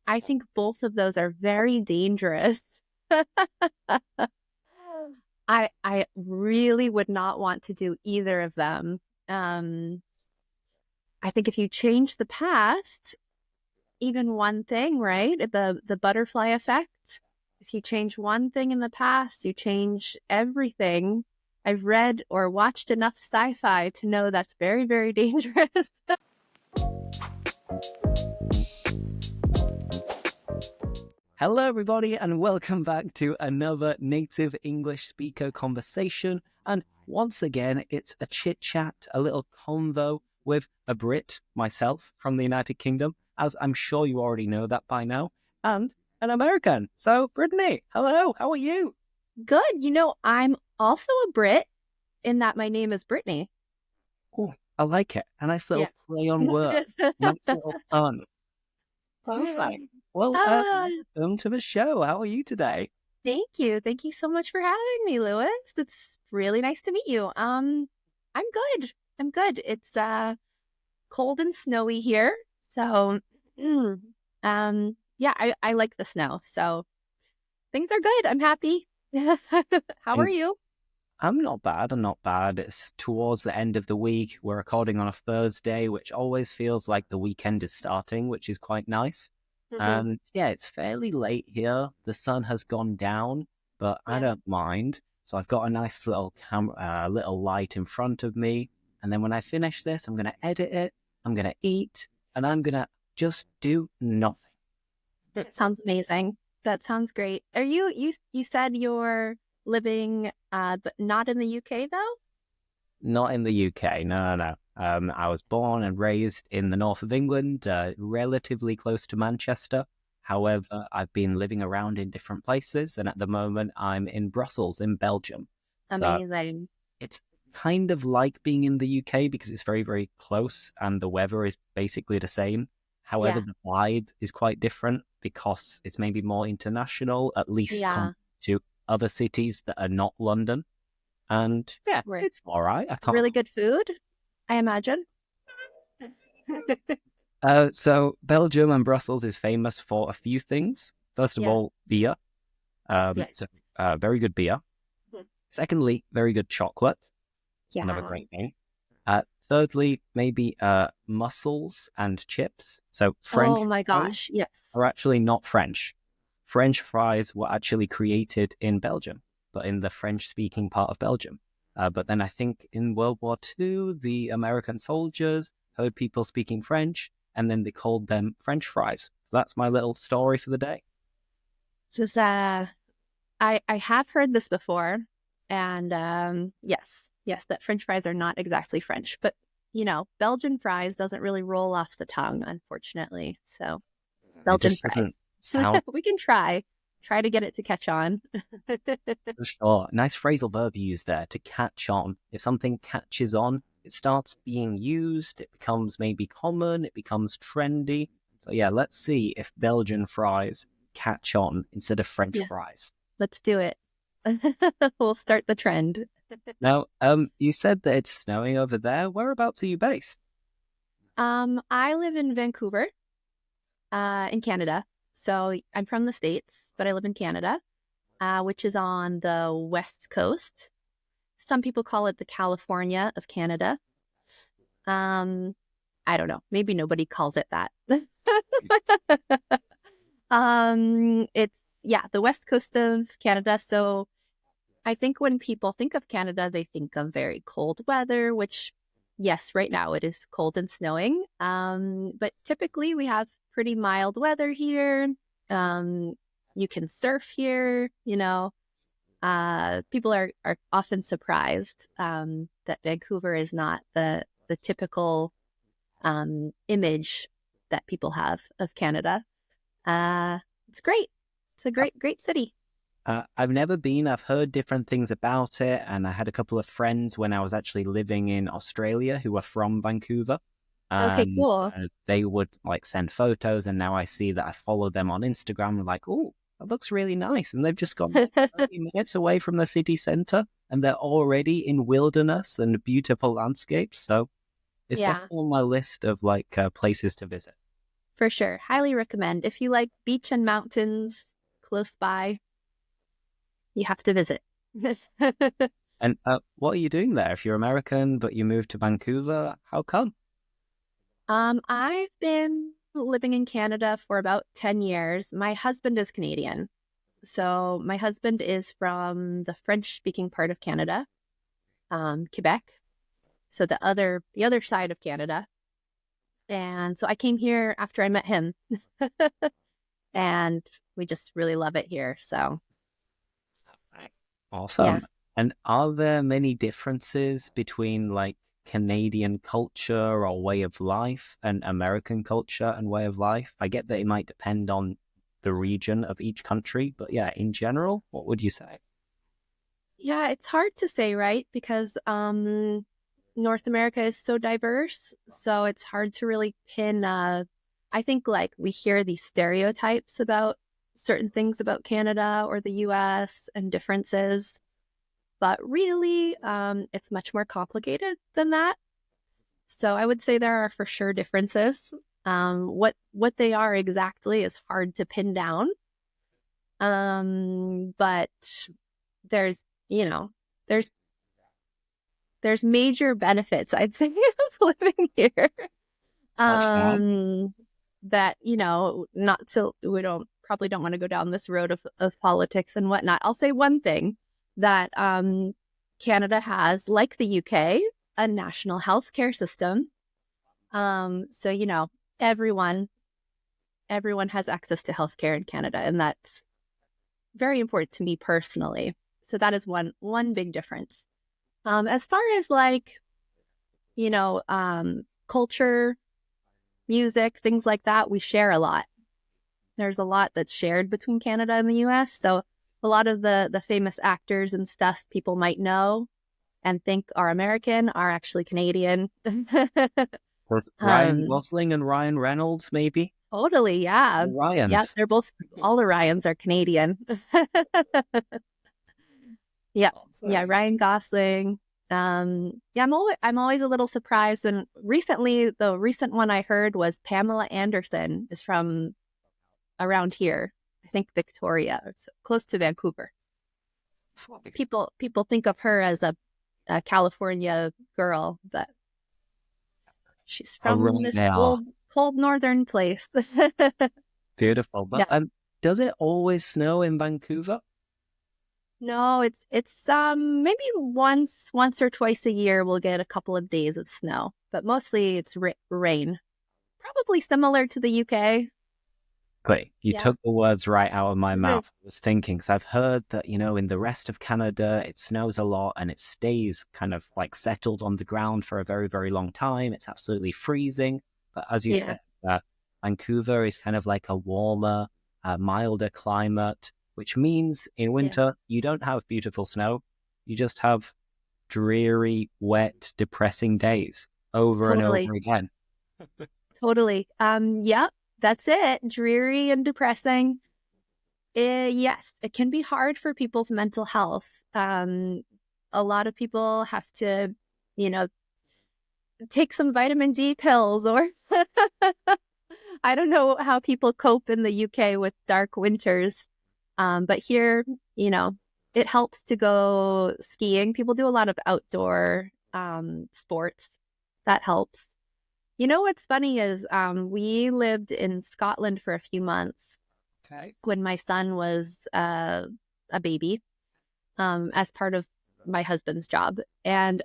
I think both of those are very dangerous. I really would not want to do either of them. I think if you change the past, even one thing, right? The butterfly effect. If you change one thing in the past, you change everything. I've read or watched enough sci-fi to know that's very, very dangerous. Hello, everybody, and welcome back to another native English speaker conversation. And once again, it's a chit chat, a little convo with a Brit, myself, from the United Kingdom, as I'm sure you already know that by now, and an American. So, Brittany, hello, how are you? Good. I'm also a Brit in that my name is Brittany. Oh, I like it. A nice little play on words. Nice little fun. Perfect. Well, welcome to the show. How are you today? Thank you. Thank you so much for having me, Lewis. It's really nice to meet you. I'm good. I'm good. It's cold and snowy here. So yeah, I like the snow. So things are good. I'm happy. How are you? I'm not bad. I'm not bad. It's towards the end of the week. We're recording on a Thursday, which always feels like the weekend is starting, which is quite nice. And yeah, it's fairly late here. The sun has gone down, but I don't mind. So I've got a nice little little light in front of me. And then when I finish this, I'm going to edit it. I'm going to eat, and I'm going to just do nothing. That sounds amazing. That sounds great. Are you said you're living, but not in the UK though? Not in the UK. No. I was born and raised in the north of England, relatively close to Manchester. However, I've been living around in different places, and at the moment I'm in Brussels, in Belgium. Amazing. So it's kind of like being in the UK because it's very, very close and the weather is basically the same. However, the vibe is quite different because it's maybe more international, at least compared to other cities that are not London. And yeah, it's all right. I can't. Really good food, I imagine. So Belgium and Brussels is famous for a few things. First of all, beer. So, very good beer. Secondly, very good chocolate. Another great thing. Thirdly, maybe mussels and chips. So French fries are actually not French. French fries were actually created in Belgium, but in the French-speaking part of Belgium. But then I think in World War II, the American soldiers heard people speaking French, and then they called them French fries. So that's my little story for the day. Just, I have heard this before, and yes, that French fries are not exactly French, but Belgian fries doesn't really roll off the tongue, unfortunately. So Belgian fries. We can try to get it to catch on. For sure. Nice phrasal verb used there, to catch on. If something catches on, it starts being used, it becomes maybe common, it becomes trendy. So yeah, let's see if Belgian fries catch on instead of French fries. Let's do it. We'll start the trend. Now, you said that it's snowing over there. Whereabouts are you based? I live in Vancouver, in Canada. So I'm from the States, but I live in Canada, which is on the West Coast. Some people call it the California of Canada. I don't know. Maybe nobody calls it that. It's the West Coast of Canada. So I think when people think of Canada, they think of very cold weather, which, yes, right now it is cold and snowing. But typically we have pretty mild weather here. You can surf here, people are often surprised that Vancouver is not the typical image that people have of Canada. It's great. It's a great city. I've never been. I've heard different things about it, and I had a couple of friends when I was actually living in Australia who were from Vancouver. Okay, cool. They would send photos, and now I see that I follow them on Instagram. I'm like, oh, that looks really nice. And they've just gone 30 minutes away from the city center, and they're already in wilderness and beautiful landscapes. So it's definitely on my list of places to visit. For sure. Highly recommend. If you like beach and mountains close by, you have to visit. And what are you doing there? If you're American, but you moved to Vancouver, how come? I've been living in Canada for about 10 years. My husband is Canadian. So my husband is from the French-speaking part of Canada, Quebec. So the other side of Canada. And so I came here after I met him. And we just really love it here. So awesome. Yeah. And are there many differences between like Canadian culture or way of life and American culture and way of life? I get that it might depend on the region of each country, but yeah, in general, what would you say? Yeah, it's hard to say, right? Because North America is so diverse, so it's hard to really pin. I think like we hear these stereotypes about certain things about Canada or the US and differences, but really it's much more complicated than that. So I would say there are for sure differences. What they are exactly is hard to pin down. But there's major benefits, I'd say, of living here. That, not so we probably don't want to go down this road of politics and whatnot. I'll say one thing that Canada has, like the UK, a national healthcare system. So, everyone has access to healthcare in Canada, and that's very important to me personally. So that is one big difference. As far as like, culture, music, things like that, we share a lot. There's a lot that's shared between Canada and the US. So a lot of the famous actors and stuff people might know and think are American are actually Canadian. Was Ryan Gosling and Ryan Reynolds, maybe? Totally, yeah. Ryans. Yeah, they're both, all the Ryans are Canadian. Yeah, yeah, Ryan Gosling. I'm always a little surprised. And recently, the recent one I heard was Pamela Anderson is from around here. I think Victoria, it's close to Vancouver. People think of her as a California girl, but she's from this cold northern place. Beautiful. But does it always snow in Vancouver? No, it's maybe once or twice a year we'll get a couple of days of snow, but mostly it's rain. Probably similar to the UK. Great. You took the words right out of my mouth. I was thinking, because I've heard that, in the rest of Canada, it snows a lot and it stays kind of like settled on the ground for a very, very long time. It's absolutely freezing. But as you said, Vancouver is kind of like a warmer, milder climate, which means in winter, you don't have beautiful snow. You just have dreary, wet, depressing days over and over again. Totally. Yep. That's it. Dreary and depressing. Yes, it can be hard for people's mental health. A lot of people have to, take some vitamin D pills, or I don't know how people cope in the UK with dark winters. But here, it helps to go skiing. People do a lot of outdoor sports. That helps. What's funny is we lived in Scotland for a few months when my son was a baby as part of my husband's job. And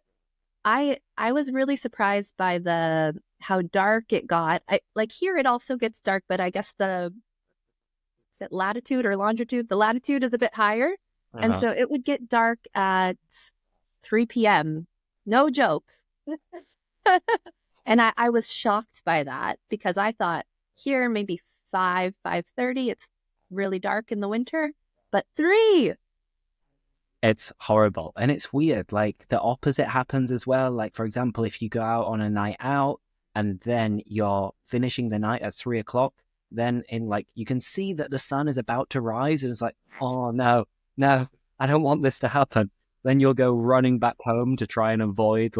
I was really surprised by how dark it got. Like here it also gets dark, but I guess is it latitude or longitude? The latitude is a bit higher. And so it would get dark at 3 p.m. No joke. And I was shocked by that because I thought here maybe 5:30, it's really dark in the winter, but 3. It's horrible. And it's weird. Like the opposite happens as well. Like, for example, if you go out on a night out and then you're finishing the night at 3:00, then you can see that the sun is about to rise. And it's like, oh no, I don't want this to happen. Then you'll go running back home to try and avoid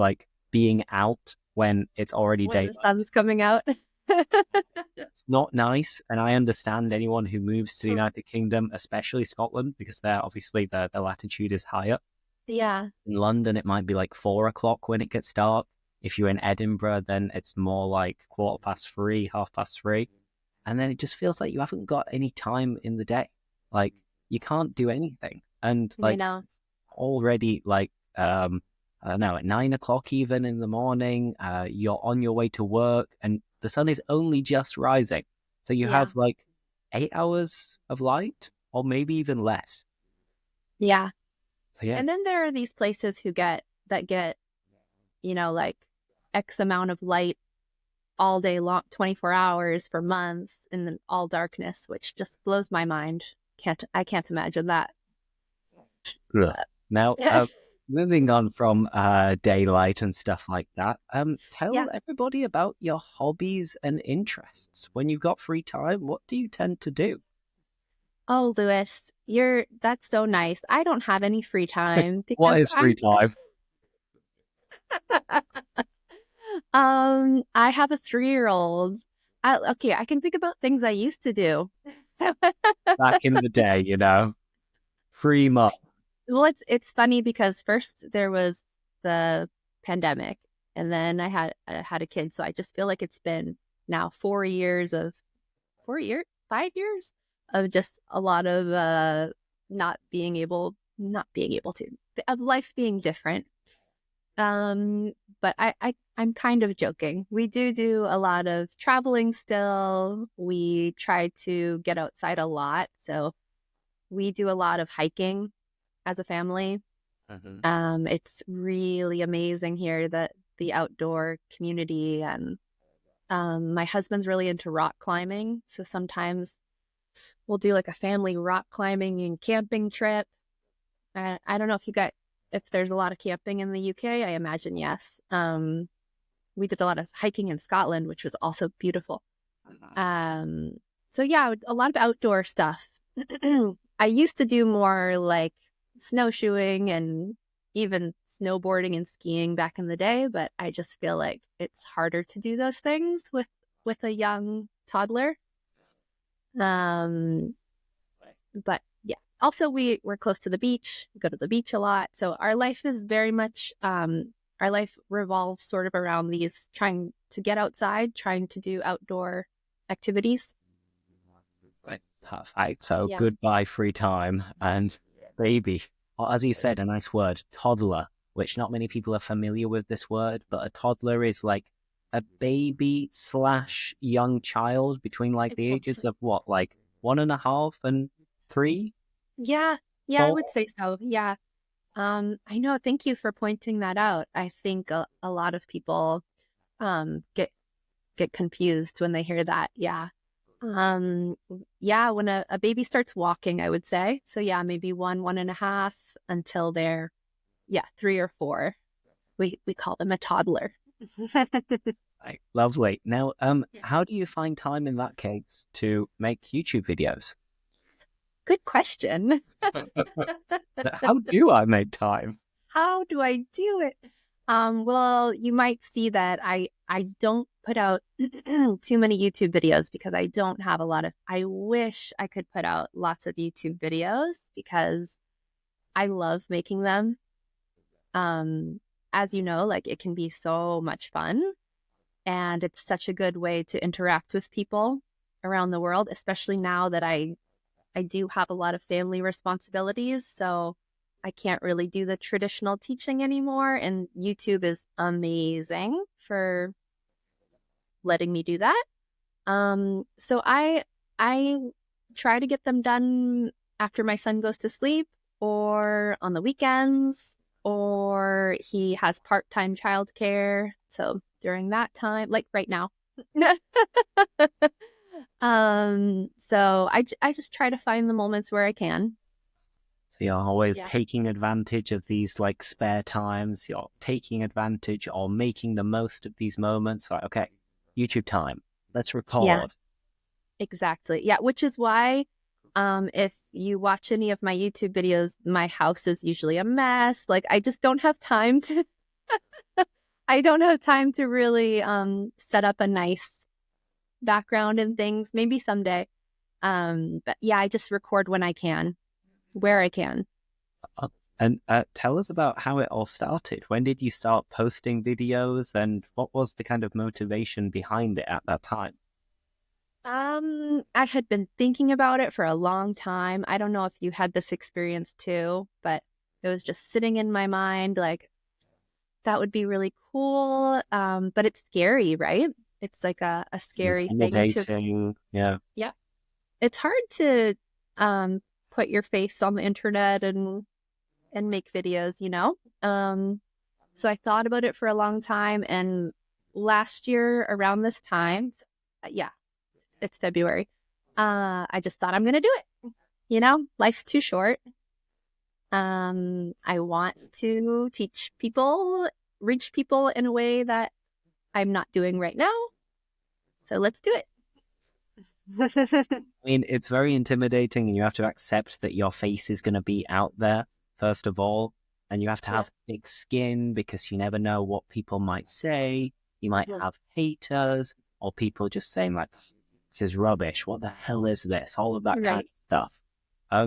being out when it's already daylight. The sun's coming out. It's not nice. And I understand anyone who moves to the United Kingdom, especially Scotland, because they're obviously the latitude is higher. Yeah. In London, it might be like 4 o'clock when it gets dark. If you're in Edinburgh, then it's more like 3:15, 3:30. And then it just feels like you haven't got any time in the day. Like, you can't do anything. And I like, know. it's already like, I don't know, at 9 o'clock even in the morning, you're on your way to work and the sun is only just rising. So you have like 8 hours of light or maybe even less. Yeah. So, yeah. And then there are these places that get, like X amount of light all day long, 24 hours for months in the all darkness, which just blows my mind. I can't imagine that. Now, moving on from daylight and stuff like that, tell everybody about your hobbies and interests. When you've got free time, what do you tend to do? Oh, Lewis, that's so nice. I don't have any free time because what is free time? I have a 3-year-old. I can think about things I used to do. Back in the day, free month. Well, it's funny because first there was the pandemic, and then I had a kid, so I just feel like it's been now 5 years of just a lot of not being able to, of life being different. But I'm kind of joking. We do a lot of traveling still. We try to get outside a lot, so we do a lot of hiking as a family. Mm-hmm. It's really amazing here, that the outdoor community, and my husband's really into rock climbing, so sometimes we'll do like a family rock climbing and camping trip. I don't know if there's a lot of camping in the UK. I imagine yes. We did a lot of hiking in Scotland, which was also beautiful. So yeah, a lot of outdoor stuff. I used to do more like snowshoeing and even snowboarding and skiing back in the day, but I just feel like it's harder to do those things with a young toddler. But yeah, also we're close to the beach. We go to the beach a lot, so our life is very much our life revolves sort of around these, trying to get outside, trying to do outdoor activities. Perfect. So goodbye free time and baby. Or as you said, a nice word, toddler, which not many people are familiar with this word, but a toddler is like a baby / young child between like the ages of what, like 1.5 and 3? Yeah, 4? I would say so. Yeah. I know. Thank you for pointing that out. I think a lot of people get confused when they hear that. Yeah. When a baby starts walking, I would say. So yeah, maybe 1.5 until they're 3 or 4. We call them a toddler. Right, lovely. Now, how do you find time in that case to make YouTube videos? Good question. How do I make time? How do I do it? Well, you might see that I don't put out too many YouTube videos because I don't have a lot of. I wish I could put out lots of YouTube videos because I love making them. As you know, like, it can be so much fun, and it's such a good way to interact with people around the world, especially now that I do have a lot of family responsibilities, so I can't really do the traditional teaching anymore, and YouTube is amazing for letting me do that. So I try to get them done after my son goes to sleep, or on the weekends, or he has part-time childcare, so during that time, like right now. So I just try to find the moments where I can. So you're always taking advantage of these like spare times. You're taking advantage or making the most of these moments. Like, okay, YouTube time. Let's record. Yeah, exactly. Yeah, which is why if you watch any of my YouTube videos, my house is usually a mess. Like, I just don't have time to I don't have time to really set up a nice background and things, maybe someday. But yeah, I just record when I can, where I can. And tell us about how it all started. When did you start posting videos, and what was the kind of motivation behind it at that time? I had been thinking about it for a long time. I don't know if you had this experience too, but it was just sitting in my mind, like, that would be really cool. But it's scary, right? It's like a scary thing to... Yeah. Yeah. It's hard to put your face on the internet and make videos, you know? So I thought about it for a long time, and last year around this time, yeah, it's February, I just thought, I'm gonna do it. You know, life's too short. I want to teach people, reach people in a way that I'm not doing right now. So let's do it. I mean, it's very intimidating, and you have to accept that your face is going to be out there, first of all, and you have to have thick skin because you never know what people might say. You might have haters or people just saying like, this is rubbish. What the hell is this? All of that kind of stuff.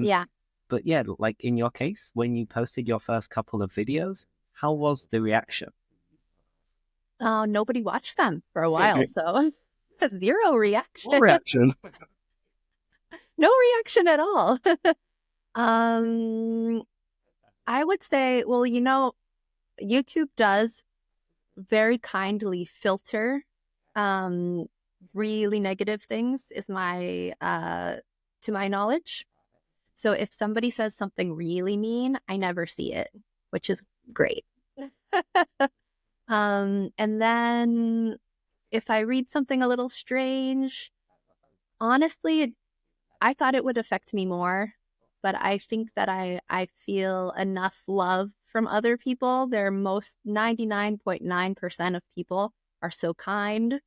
Yeah. But yeah, like in your case, when you posted your first couple of videos, how was the reaction? Nobody watched them for a while, so zero reaction. No reaction. No reaction at all. I would say, well, you know, YouTube does very kindly filter really negative things, is my to my knowledge. So if somebody says something really mean, I never see it, which is great. And then if I read something a little strange, honestly, I thought it would affect me more, but I think that I feel enough love from other people. They're most 99.9% of people are so kind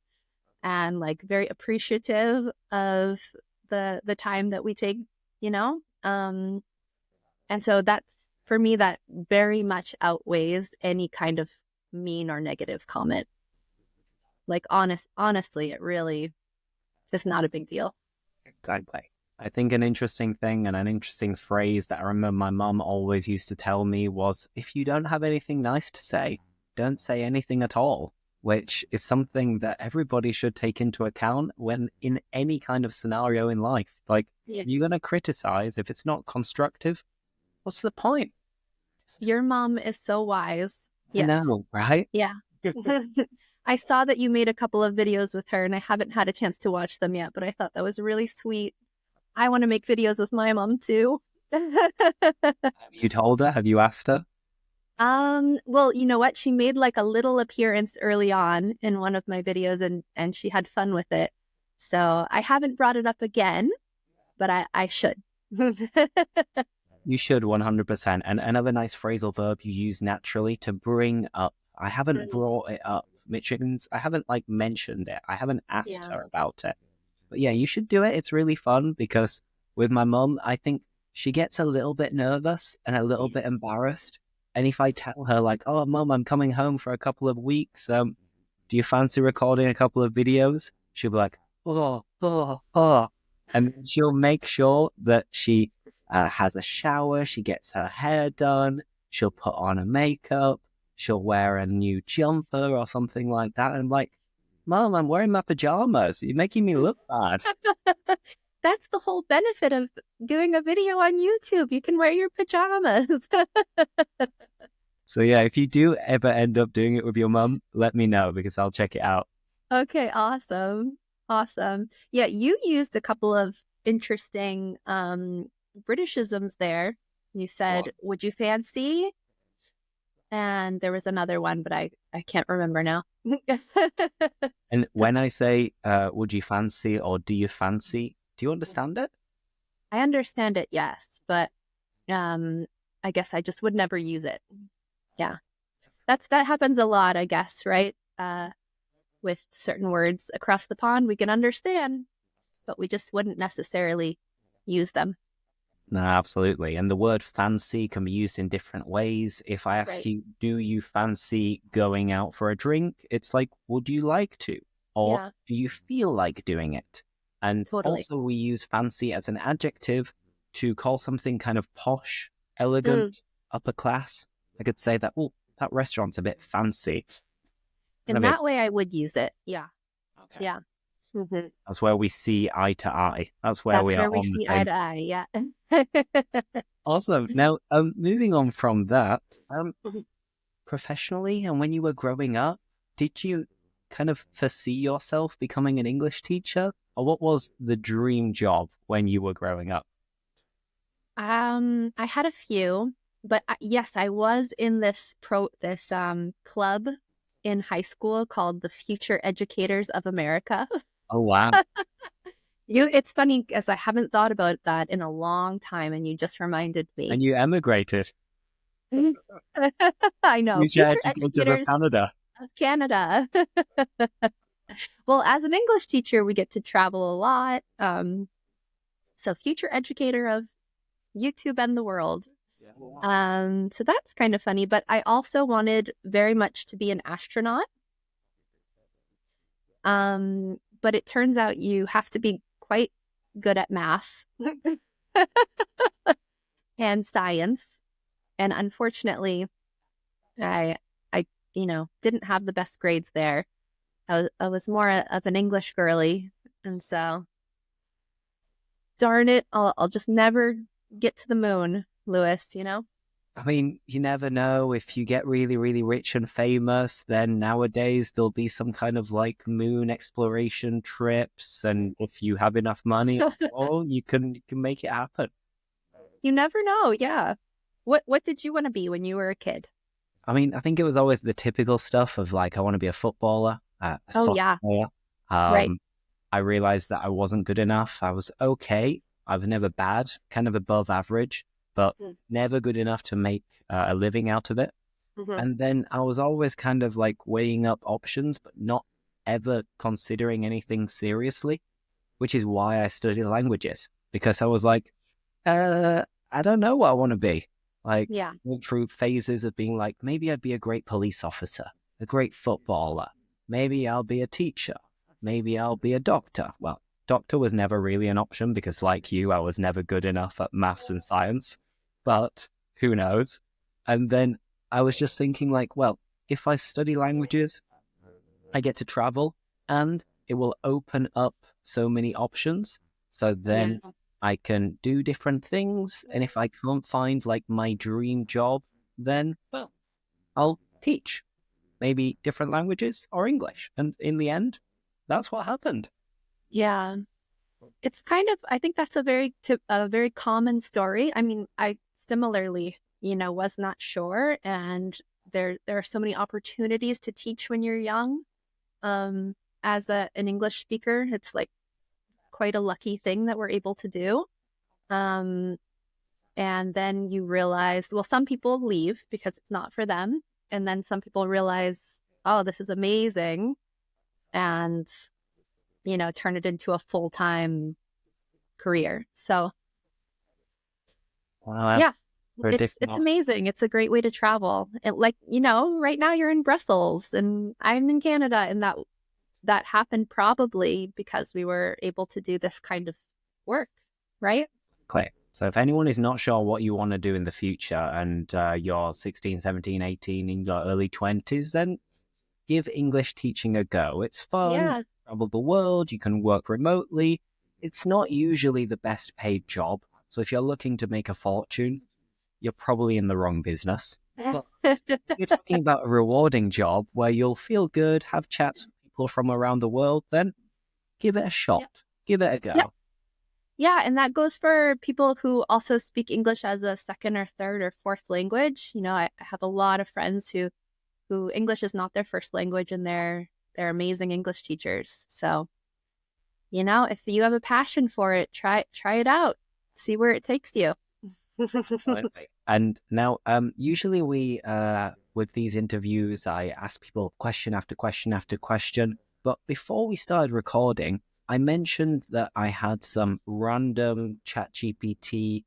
and like very appreciative of the time that we take, you know? And so that's, for me, that very much outweighs any kind of mean or negative comment. Like honestly, it really is not a big deal. Exactly. I think an interesting thing and an interesting phrase that I remember my mum always used to tell me was, if you don't have anything nice to say, don't say anything at all, which is something that everybody should take into account when in any kind of scenario in life. Like, you're going to criticize, if it's not constructive, what's the point? Your mom is so wise. Yes. I know, right? Yeah. I saw that you made a couple of videos with her, and I haven't had a chance to watch them yet, but I thought that was really sweet. I want to make videos with my mom too. Have you told her? Have you asked her? Well, you know what? She made like a little appearance early on in one of my videos, and she had fun with it. So I haven't brought it up again, but I should. You should 100%. And another nice phrasal verb you use naturally, to bring up. I haven't brought it up, which means I haven't like mentioned it. I haven't asked her about it. But yeah, you should do it. It's really fun, because with my mum, I think she gets a little bit nervous and a little bit embarrassed. And if I tell her like, oh, Mum, I'm coming home for a couple of weeks, do you fancy recording a couple of videos? She'll be like, oh. And she'll make sure that she has a shower, she gets her hair done, she'll put on a makeup, she'll wear a new jumper or something like that. And I'm like, Mom, I'm wearing my pajamas. You're making me look bad. That's the whole benefit of doing a video on YouTube. You can wear your pajamas. So yeah, if you do ever end up doing it with your mum, let me know, because I'll check it out. Okay, awesome. Awesome. Yeah, you used a couple of interesting Britishisms there. You said, would you fancy? And there was another one, but I can't remember now. And when I say, would you fancy or do you fancy, do you understand it? I understand it, yes. But I guess I just would never use it. Yeah. That happens a lot, I guess, right? With certain words across the pond, we can understand, but we just wouldn't necessarily use them. No, absolutely. And the word fancy can be used in different ways. If I ask you, do you fancy going out for a drink? It's like, would you like to? or do you feel like doing it? And also we use fancy as an adjective to call something kind of posh, elegant, upper class. I could say that, oh, that restaurant's a bit fancy. In that way, I would use it. Yeah. Okay. Yeah. Mm-hmm. That's where we see eye to eye. That's where we see eye to eye. Yeah. Awesome. Now, moving on from that, professionally and when you were growing up, did you kind of foresee yourself becoming an English teacher, or what was the dream job when you were growing up? I had a few, but yes, I was in this club in high school called the Future Educators of America. Oh, wow. It's funny because I haven't thought about that in a long time, and you just reminded me. And you emigrated. I know. Future Educators of Canada. Well, as an English teacher, we get to travel a lot. So future educator of YouTube and the world. So that's kind of funny, but I also wanted very much to be an astronaut. But it turns out you have to be quite good at math and science. And unfortunately, I didn't have the best grades there. I was more of an English girly. And so, darn it, I'll just never get to the moon, Lewis, I mean, you never know. If you get really, really rich and famous, then nowadays there'll be some kind of like moon exploration trips. And if you have enough money, you can make it happen. You never know. Yeah. What did you want to be when you were a kid? I mean, I think it was always the typical stuff of like, I want to be a footballer, a soccer player. Right. I realized that I wasn't good enough. I was okay. I was never bad, kind of above average, but never good enough to make a living out of it. Mm-hmm. And then I was always kind of like weighing up options, but not ever considering anything seriously, which is why I studied languages, because I was like, I don't know what I want to be. Like, went through phases of being like, maybe I'd be a great police officer, a great footballer. Maybe I'll be a teacher. Maybe I'll be a doctor. Well, doctor was never really an option because, like you, I was never good enough at maths and science. But who knows? And then I was just thinking like, well, if I study languages, I get to travel and it will open up so many options. So then I can do different things. And if I can't find like my dream job, then, well, I'll teach maybe different languages or English. And in the end, that's what happened. Yeah. It's kind of, I think that's a very common story. I mean, I similarly, was not sure. And there are so many opportunities to teach when you're young. As an English speaker, it's like quite a lucky thing that we're able to do. And then you realize, well, some people leave because it's not for them. And then some people realize, oh, this is amazing. And, turn it into a full-time career. So, wow. It's amazing. It's a great way to travel. And like, right now you're in Brussels and I'm in Canada, and that happened probably because we were able to do this kind of work, right? Clear. So if anyone is not sure what you want to do in the future and you're 16, 17, 18, in your early 20s, then give English teaching a go. It's fun. Yeah. Travel the world. You can work remotely. It's not usually the best paid job. So if you're looking to make a fortune, you're probably in the wrong business. But if you're talking about a rewarding job where you'll feel good, have chats with people from around the world, then give it a shot. Yep. Give it a go. Yep. Yeah, and that goes for people who also speak English as a second or third or fourth language. I have a lot of friends who English is not their first language, and they're amazing English teachers. So, if you have a passion for it, try it out. See where it takes you. And now, usually we, with these interviews, I ask people question after question after question. But before we started recording, I mentioned that I had some random ChatGPT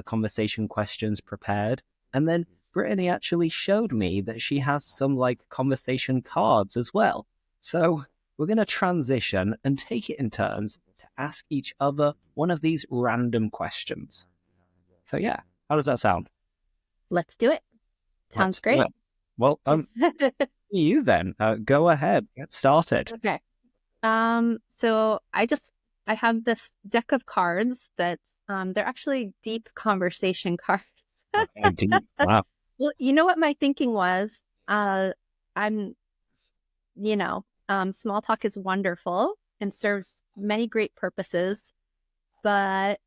conversation questions prepared. And then Brittany actually showed me that she has some like conversation cards as well. So we're going to transition and take it in turns to ask each other one of these random questions. So yeah, how does that sound? Let's do it. Sounds great. Well, you then. Go ahead. Get started. Okay. So I have this deck of cards that they're actually deep conversation cards. Okay, deep. Wow. Well, you know what my thinking was? Small talk is wonderful and serves many great purposes, but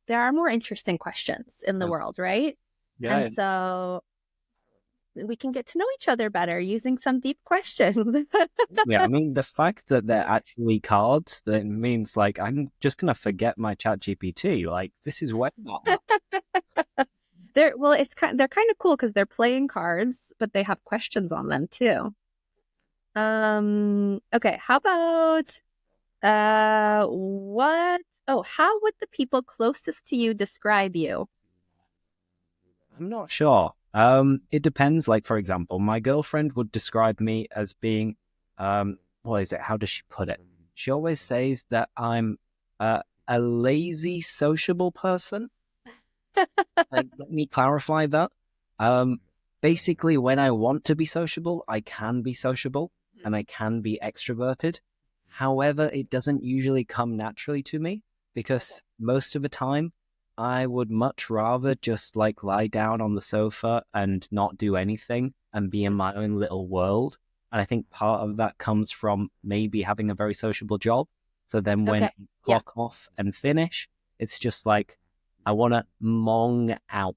there are more interesting questions in the world, right? Yeah. And so we can get to know each other better using some deep questions. Yeah, I mean, the fact that they're actually cards, that means like I'm just gonna forget my ChatGPT. Like, this is way they're kind of cool because they're playing cards, but they have questions on them too. Okay, how about how would the people closest to you describe you? I'm not sure. It depends. Like, for example, my girlfriend would describe me as being, what is it? How does she put it? She always says that I'm a lazy, sociable person. Like, let me clarify that. Basically, when I want to be sociable, I can be sociable and I can be extroverted. However, it doesn't usually come naturally to me because most of the time, I would much rather just like lie down on the sofa and not do anything and be in my own little world. And I think part of that comes from maybe having a very sociable job. So then when I clock off and finish, it's just like, I want to mong out,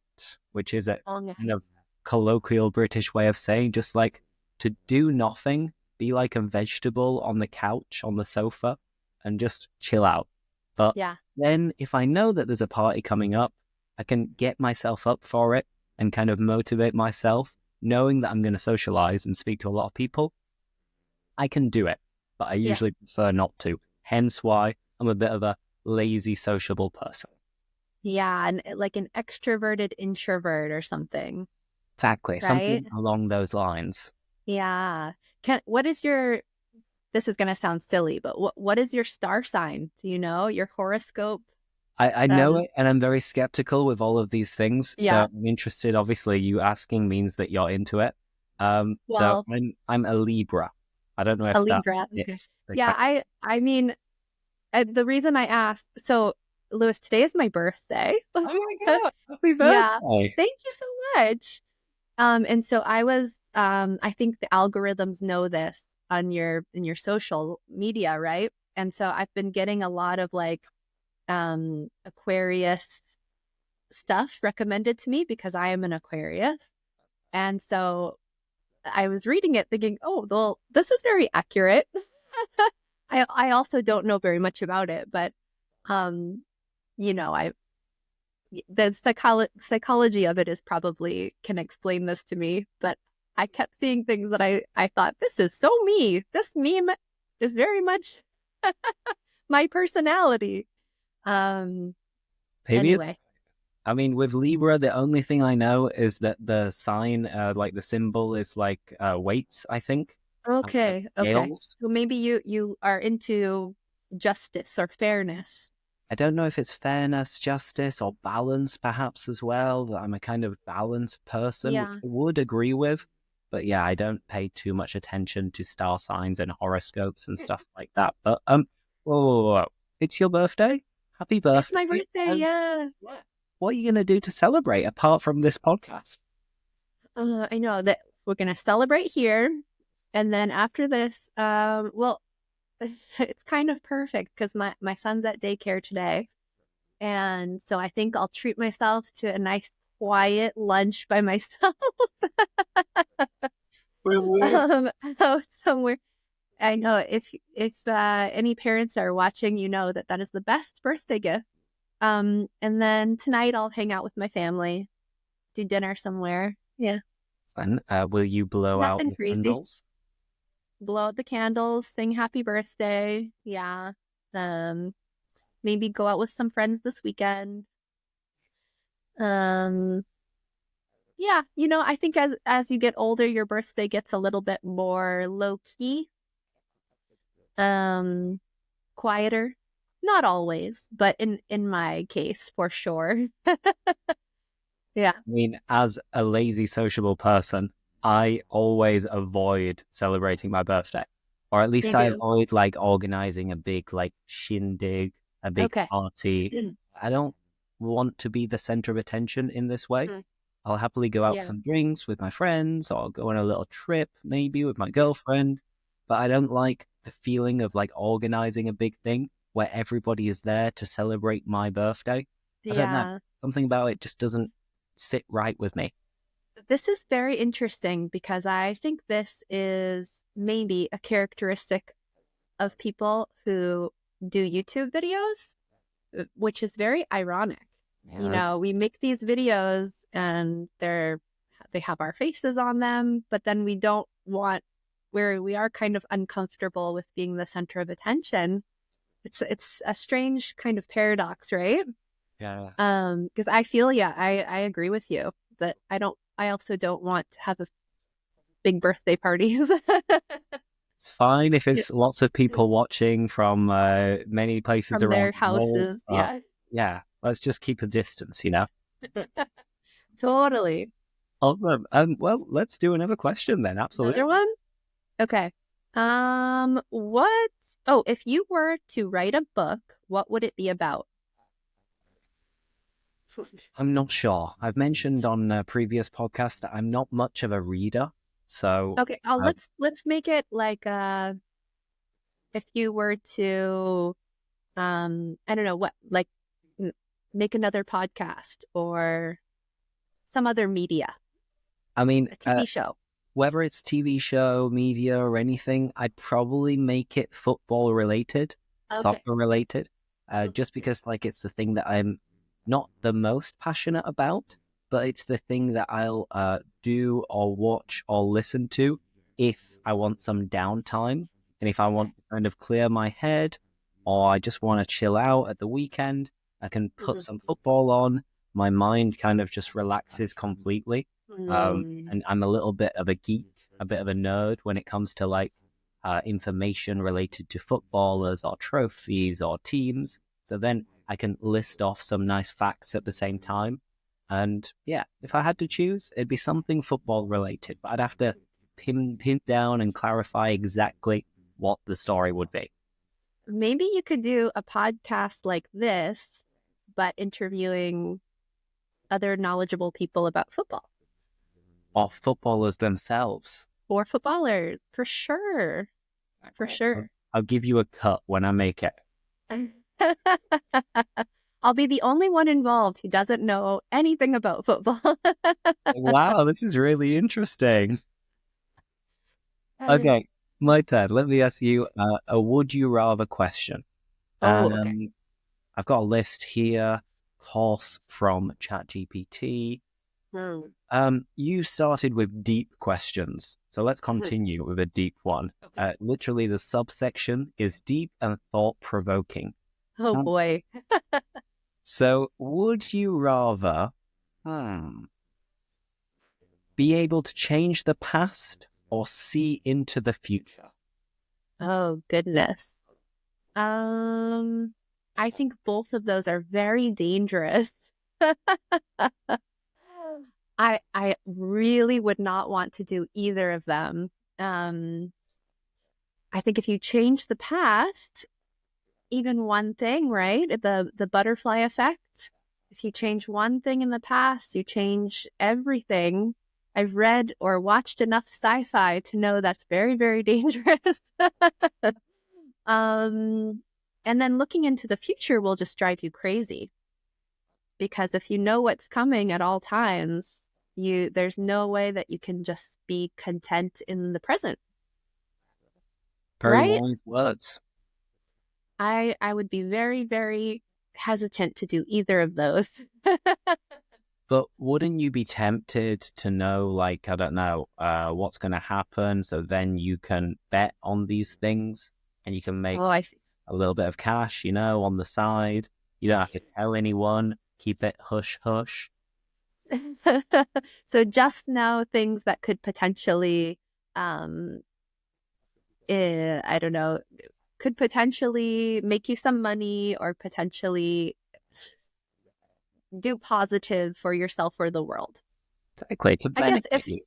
which is a kind of colloquial British way of saying just like to do nothing, be like a vegetable on the couch, on the sofa, and just chill out. But then if I know that there's a party coming up, I can get myself up for it and kind of motivate myself, knowing that I'm going to socialize and speak to a lot of people. I can do it, but I usually prefer not to. Hence why I'm a bit of a lazy, sociable person. Yeah, and like an extroverted introvert or something. Exactly, right? Something along those lines. Yeah. This is going to sound silly, but what is your star sign? Do you know your horoscope? I know it, and I'm very skeptical with all of these things. So I'm interested. Obviously, you asking means that you're into it. So I'm a Libra. I don't know if a Libra. Okay. Yeah, I mean, the reason I asked, so Lewis, today is my birthday. Oh my God, happy birthday! Yeah, thank you so much. And so I was, I think the algorithms know this on in your social media, right? And so I've been getting a lot of like Aquarius stuff recommended to me because I am an Aquarius. And so I was reading it thinking, oh, well, this is very accurate. I also don't know very much about it, but the psychology of it is probably can explain this to me, but I kept seeing things that I thought, this is so me. This meme is very much my personality. Anyway. I mean, with Libra, the only thing I know is that the sign, like the symbol is like weights, I think. Okay. So maybe you are into justice or fairness. I don't know if it's fairness, justice, or balance perhaps as well. That I'm a kind of balanced person, which I would agree with. But yeah, I don't pay too much attention to star signs and horoscopes and stuff like that. But whoa. It's your birthday? Happy birthday. It's my birthday, yeah. What are you going to do to celebrate apart from this podcast? I know that we're going to celebrate here. And then after this, it's kind of perfect because my son's at daycare today. And so I think I'll treat myself to a nice quiet lunch by myself. Somewhere. I know if any parents are watching, you know that is the best birthday gift. And then tonight I'll hang out with my family, do dinner somewhere. Yeah. And will you blow out the candles? Blow out the candles, sing happy birthday. Yeah. Maybe go out with some friends this weekend. Yeah, I think as you get older, your birthday gets a little bit more low key. Quieter. Not always, but in my case, for sure. Yeah. I mean, as a lazy, sociable person, I always avoid celebrating my birthday. Or at least You I do. avoid like organizing a big like shindig, a big Okay. party. I don't want to be the center of attention in this way. Mm. I'll happily go out for Yeah. some drinks with my friends or go on a little trip maybe with my girlfriend. But I don't like the feeling of like organizing a big thing where everybody is there to celebrate my birthday. I don't know. Yeah. Something about it just doesn't sit right with me. This is very interesting because I think this is maybe a characteristic of people who do YouTube videos, which is very ironic. You Yeah, know, we make these videos and they have our faces on them, but then we don't want where we are kind of uncomfortable with being the center of attention. It's a strange kind of paradox, right? yeah. Because I feel, yeah, I agree with you that I also don't want to have a big birthday parties. It's fine if it's lots of people watching from many places From around their the world. houses. Yeah. Yeah, let's just keep a distance, you know? Totally. Awesome. Well, let's do another question then. Another Absolutely. one? Okay. What? Oh, if you were to write a book, what would it be about? I'm not sure. I've mentioned on a previous podcast that I'm not much of a reader. So, Okay, uh, let's make it like if you were to I don't know what like make another podcast or some other media, I mean, a TV show. whether it's TV show, media, or anything, I'd probably make it football related, Okay. soccer related, just because like it's the thing that I'm not the most passionate about, but it's the thing that I'll do or watch or listen to if I want some downtime and if I want to kind of clear my head or I just want to chill out at the weekend. I can put Mhm. some football on. My mind kind of just relaxes completely. Mm. And I'm a little bit of a geek, a bit of a nerd when it comes to like information related to footballers or trophies or teams. So then I can list off some nice facts at the same time. And yeah, if I had to choose, it'd be something football related, but I'd have to pin down and clarify exactly what the story would be. Maybe you could do a podcast like this, but interviewing other knowledgeable people about football Or footballers themselves. or footballers, for sure. For Okay. sure. I'll give you a cut when I make it. I'll be the only one involved who doesn't know anything about football. Wow, this is really interesting. Okay, my turn. Let me ask you a would you rather question. Oh, okay. I've got a list here, course from ChatGPT. Hmm. You started with deep questions, so let's continue with a deep one. Okay. Literally, the subsection is deep and thought-provoking. Oh Um, boy. so, would you rather be able to change the past or see into the future? Oh goodness. Um, I think both of those are very dangerous. I really would not want to do either of them. Um, I think if you change the past, even one thing, right? The butterfly effect. If you change one thing in the past, you change everything. I've read or watched enough sci-fi to know that's very, very dangerous. um, and then looking into the future will just drive you crazy because if you know what's coming at all times, there's no way that you can just be content in the present, Very right? wise words. I would be very, very hesitant to do either of those. But wouldn't you be tempted to know, like, I don't know, what's going to happen? So then you can bet on these things and you can Oh, make I see. a little bit of cash, on the side. You don't have to tell anyone, keep it hush hush. So just know things that could potentially, I don't know, could potentially make you some money or potentially do positive for yourself or the world. Exactly. To benefit I guess you.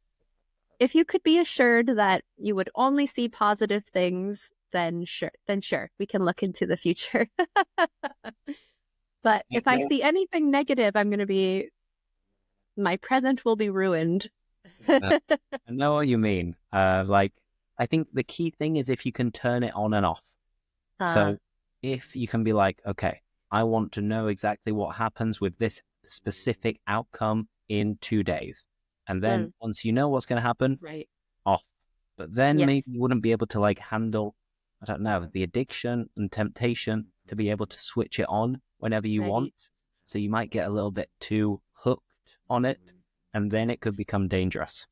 if you could be assured that you would only see positive things, then sure, we can look into the future. But if I see anything negative, my present will be ruined. I know what you mean. Like, I think the key thing is if you can turn it on and off. So if you can be like, okay, I want to know exactly what happens with this specific outcome in 2 days. And then once you know what's going to happen, off. But then maybe you wouldn't be able to like handle, I don't know, the addiction and temptation to be able to switch it on whenever you want. So you might get a little bit too hooked on it, and then it could become dangerous.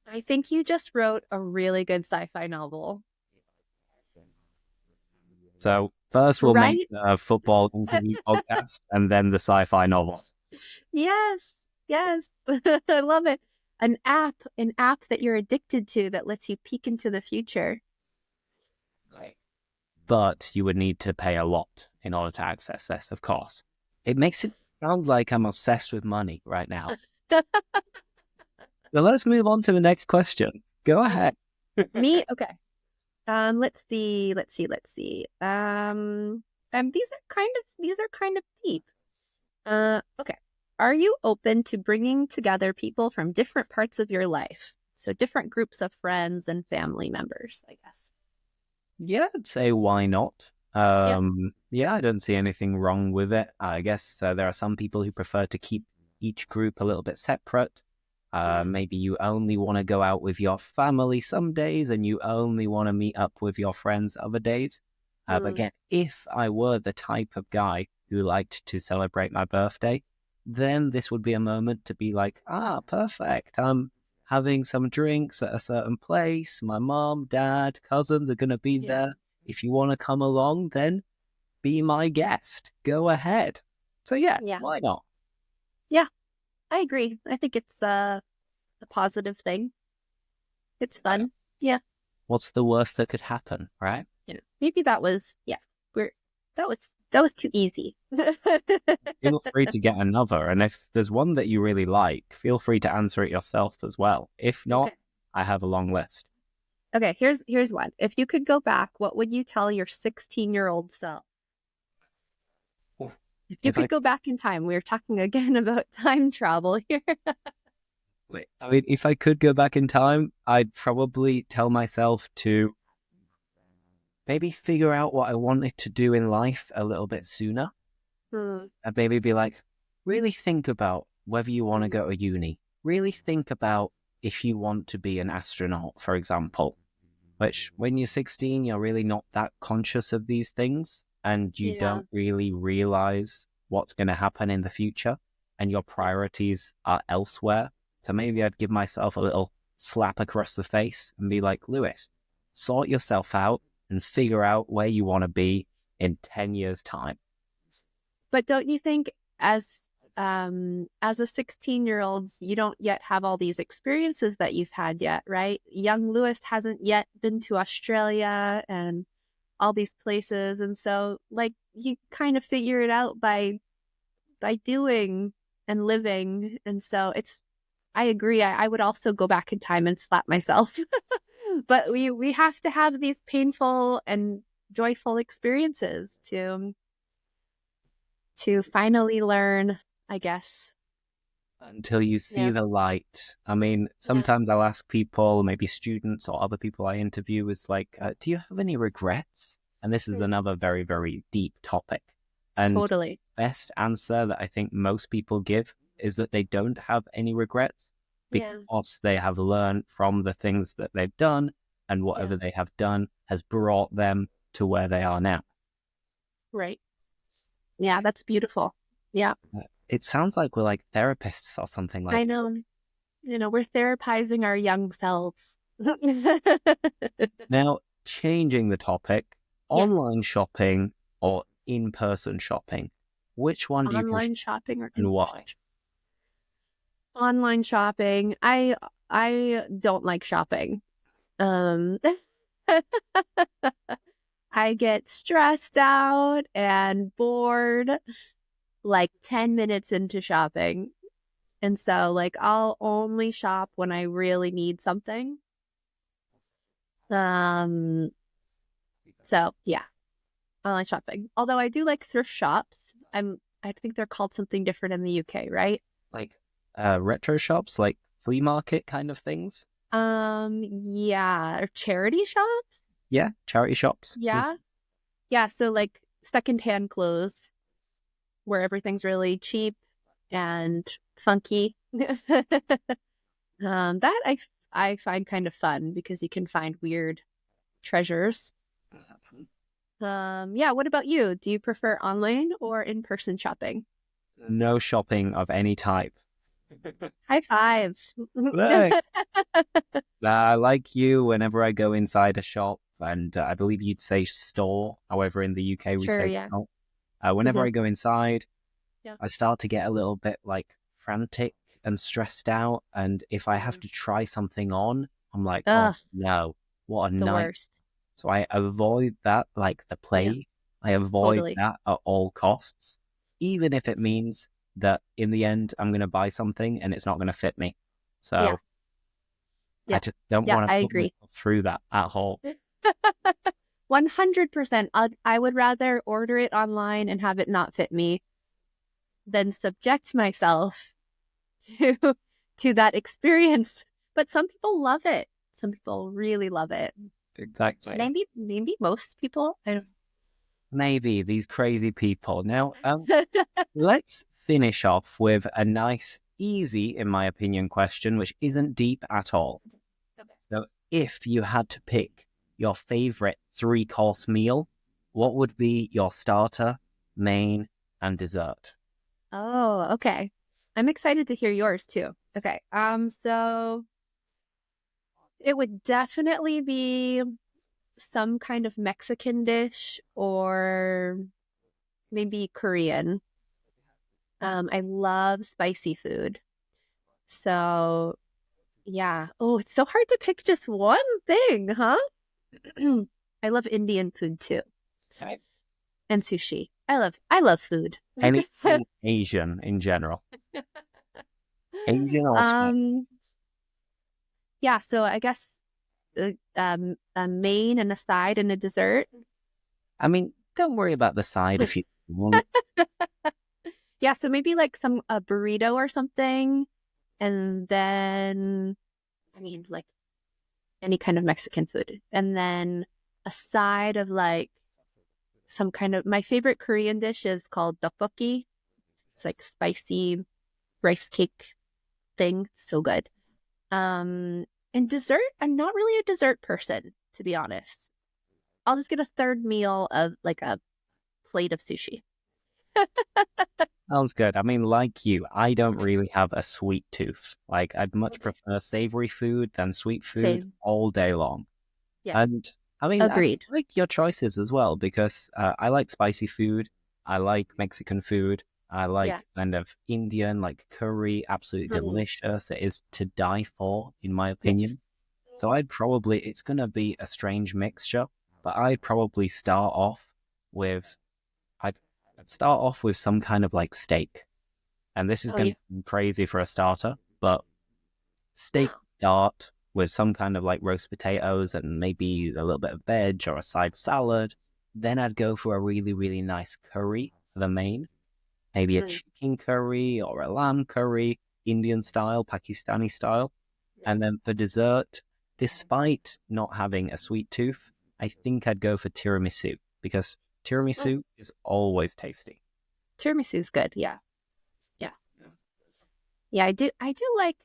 I think you just wrote a really good sci-fi novel. So first we'll make a football interview podcast and then the sci-fi novel. Yes. I love it. An app that you're addicted to that lets you peek into the future. But you would need to pay a lot in order to access this, of course. It makes it sound like I'm obsessed with money right now. So let's move on to the next question. Go ahead. Me? Okay. Let's see. These are kind of deep. Okay. Are you open to bringing together people from different parts of your life? So different groups of friends and family members, I guess. Yeah, I'd say why not? Yeah, I don't see anything wrong with it. I guess there are some people who prefer to keep each group a little bit separate. Maybe you only want to go out with your family some days and you only want to meet up with your friends other days. But again, if I were the type of guy who liked to celebrate my birthday, then this would be a moment to be like, perfect. I'm having some drinks at a certain place. My mom, dad, cousins are going to be there. If you want to come along, then be my guest. Go ahead. So yeah, why not? Yeah, I agree. I think it's a positive thing. It's fun. Yeah. What's the worst that could happen, right? Maybe that was that was too easy. Feel free to get another, and if there's one that you really like, feel free to answer it yourself as well. If not, I have a long list. Okay, here's one. If you could go back, what would you tell your 16-year-old self? If you could go back in time, we're talking again about time travel here. I mean, if I could go back in time, I'd probably tell myself to maybe figure out what I wanted to do in life a little bit sooner. I'd maybe be like, really think about whether you want to go to uni. Really think about if you want to be an astronaut, for example. Which, when you're 16, you're really not that conscious of these things, and you don't really realize what's going to happen in the future, and your priorities are elsewhere. So maybe I'd give myself a little slap across the face and be like, Lewis, sort yourself out and figure out where you want to be in 10 years' time. But don't you think as a 16-year-old, you don't yet have all these experiences that you've had yet, right? Young Lewis hasn't yet been to Australia and all these places. And so like you kind of figure it out by doing and living. And so I agree. I would also go back in time and slap myself. But we have to have these painful and joyful experiences to finally learn, I guess. Until you see the light. I mean, sometimes I'll ask people, maybe students or other people I interview, is like, do you have any regrets? And this is another very, very deep topic. And the best answer that I think most people give is that they don't have any regrets because they have learned from the things that they've done, and whatever they have done has brought them to where they are now. Right. Yeah, that's beautiful. Yeah. It sounds like we're like therapists or something like that. I know. We're therapizing our young selves. Now, changing the topic, online shopping or in-person shopping, which one do you prefer? Online shopping or and why? Online shopping. I don't like shopping. I I get stressed out and bored like 10 minutes into shopping. And so like I'll only shop when I really need something. So yeah, online shopping. Although I do like thrift shops. I think they're called something different in the UK, right? Like retro shops, like flea market kind of things. Yeah, or charity shops. Yeah, charity shops. Yeah. Yeah, so like secondhand clothes where everything's really cheap and funky. That I find kind of fun because you can find weird treasures. Yeah, what about you? Do you prefer online or in-person shopping? No shopping of any type. High five. Look. Like you, whenever I go inside a shop, and I believe you'd say store, however in the UK we say yeah. shop. Whenever I go inside, Yeah. I start to get a little bit like frantic and stressed out. And if I have to try something on, I'm like, oh no, what a the night. Worst. So I avoid that like the plague. I avoid that at all costs, even if it means that in the end I'm going to buy something and it's not going to fit me. So I just don't want to put myself through that at all. 100%. I would rather order it online and have it not fit me than subject myself to that experience. But some people love it. Some people really love it. Exactly. Maybe most people. I don't. Maybe these crazy people. Now, let's finish off with a nice, easy, in my opinion, question, which isn't deep at all. Okay. So, if you had to pick your favorite 3-course meal, what would be your starter, main, and dessert? Oh, okay. I'm excited to hear yours too. Okay. So it would definitely be some kind of Mexican dish or maybe Korean. I love spicy food. So yeah. Oh, it's so hard to pick just one thing, huh? I love Indian food too. Okay. And sushi. I love food. Anything Asian in general. Asian or yeah, so I guess a main and a side and a dessert. I mean, don't worry about the side if you want. Yeah, so maybe like a burrito or something. And then, I mean, like any kind of Mexican food. And then a side of like some kind of, my favorite Korean dish is called tteokbokki. It's like spicy rice cake thing. So good. And dessert, I'm not really a dessert person, to be honest. I'll just get a third meal of like a plate of sushi. Sounds good. I mean, like you, I don't really have a sweet tooth. Like, I'd much prefer savory food than sweet food all day long. Yeah. And I mean, agreed. I like your choices as well because I like spicy food. I like Mexican food. I like kind of Indian, like curry, absolutely delicious. It is to die for, in my opinion. Yes. So it's going to be a strange mixture, but I'd probably start off with some kind of like steak. And this is going to seem crazy for a starter, but steak start with some kind of like roast potatoes and maybe a little bit of veg or a side salad. Then I'd go for a really, really nice curry for the main. Maybe a chicken curry or a lamb curry, Indian style, Pakistani style. And then for dessert, despite not having a sweet tooth, I think I'd go for tiramisu because tiramisu is always tasty. Tiramisu is good, yeah. Yeah, I do like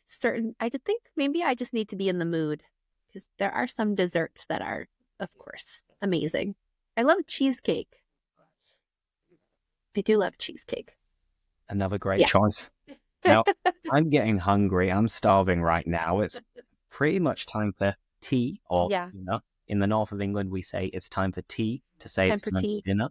I think maybe I just need to be in the mood because there are some desserts that are, of course, amazing. I love cheesecake. I do love cheesecake. Another great choice. Now, I'm getting hungry. I'm starving right now. It's pretty much time for tea, or in the north of England, we say it's time for tea to say it's time for dinner.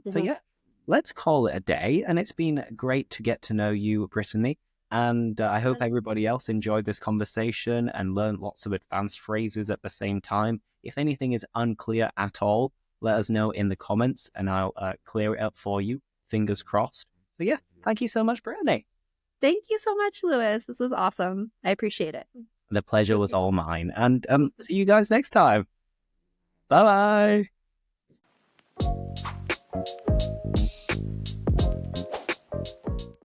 So yeah, let's call it a day. And it's been great to get to know you, Brittany. And I hope everybody else enjoyed this conversation and learned lots of advanced phrases at the same time. If anything is unclear at all, let us know in the comments and I'll clear it up for you. Fingers crossed. So yeah, thank you so much, Brittany. Thank you so much, Lewis. This was awesome. I appreciate it. The pleasure was all mine. And see you guys next time. Bye-bye.